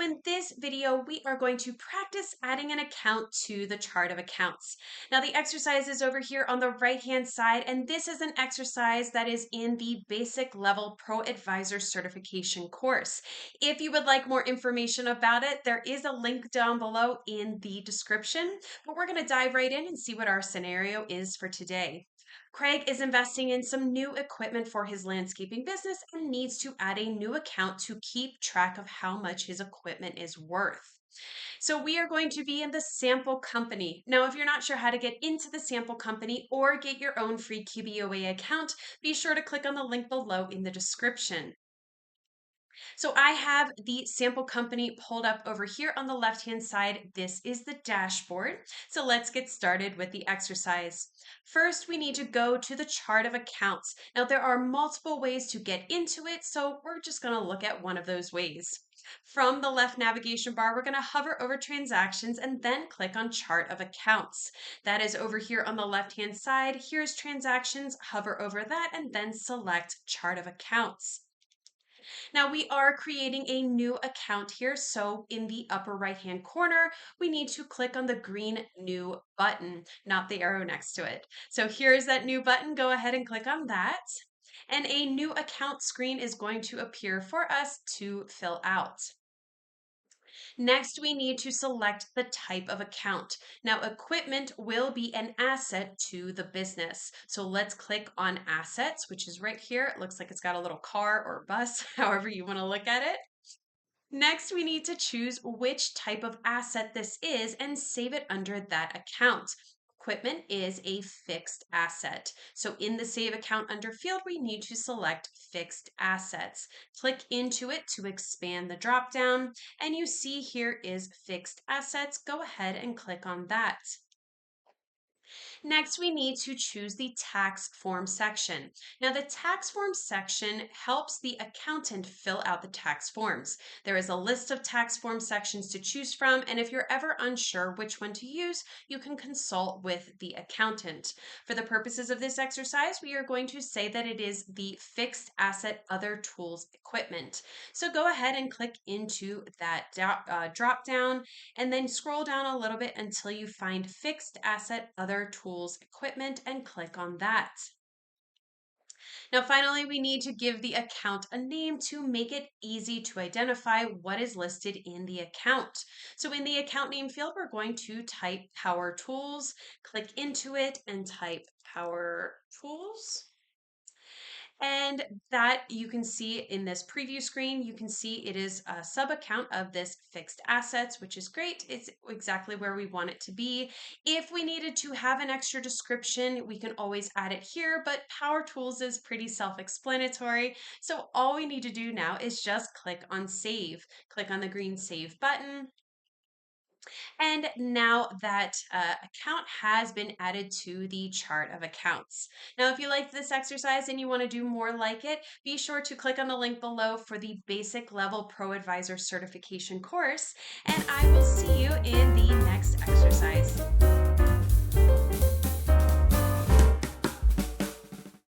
in this video, we are going to practice adding an account to the chart of accounts. Now the exercise is over here on the right-hand side, and this is an exercise that is in the basic level ProAdvisor certification course. If you would like more information about it, there is a link down below in the description, but we're going to dive right in and see what our scenario is for today. Craig is investing in some new equipment for his landscaping business and needs to add a new account to keep track of how much his equipment is worth. So we are going to be in the sample company. Now, if you're not sure how to get into the sample company or get your own free QBOA account, be sure to click on the link below in the description. So I have the sample company pulled up over here on the left-hand side. This is the dashboard. So let's get started with the exercise. First, we need to go to the chart of accounts. Now there are multiple ways to get into it, so we're just going to look at one of those ways. From the left navigation bar, we're going to hover over transactions and then click on chart of accounts. That is over here on the left-hand side. Here's transactions, hover over that and then select chart of accounts. Now we are creating a new account here. So in the upper right-hand corner, we need to click on the green new button, not the arrow next to it. So here's that new button. Go ahead and click on that. And a new account screen is going to appear for us to fill out. Next, we need to select the type of account. Now, equipment will be an asset to the business. So let's click on assets, which is right here. It looks like it's got a little car or bus, however you want to look at it. Next, we need to choose which type of asset this is and save it under that account. Equipment is a fixed asset. So in the Save Account under field, we need to select Fixed Assets. Click into it to expand the dropdown, and you see here is Fixed Assets. Go ahead and click on that. Next, we need to choose the tax form section. Now, the tax form section helps the accountant fill out the tax forms. There is a list of tax form sections to choose from, and if you're ever unsure which one to use, you can consult with the accountant. For the purposes of this exercise, we are going to say that it is the Fixed Asset Other Tools Equipment. So go ahead and click into that drop down and then scroll down a little bit until you find Fixed Asset Other Tools Equipment and click on that. Now, finally, we need to give the account a name to make it easy to identify what is listed in the account. So in the account name field, we're going to type Power Tools, click into it and type Power Tools. And that you can see in this preview screen, you can see it is a sub account of this fixed assets, which is great. It's exactly where we want it to be. If we needed to have an extra description, we can always add it here, but Power Tools is pretty self-explanatory. So all we need to do now is just click on Save. Click on the green Save button. And now that account has been added to the chart of accounts. Now, if you like this exercise and you want to do more like it, be sure to click on the link below for the basic level ProAdvisor certification course, and I will see you in the next exercise.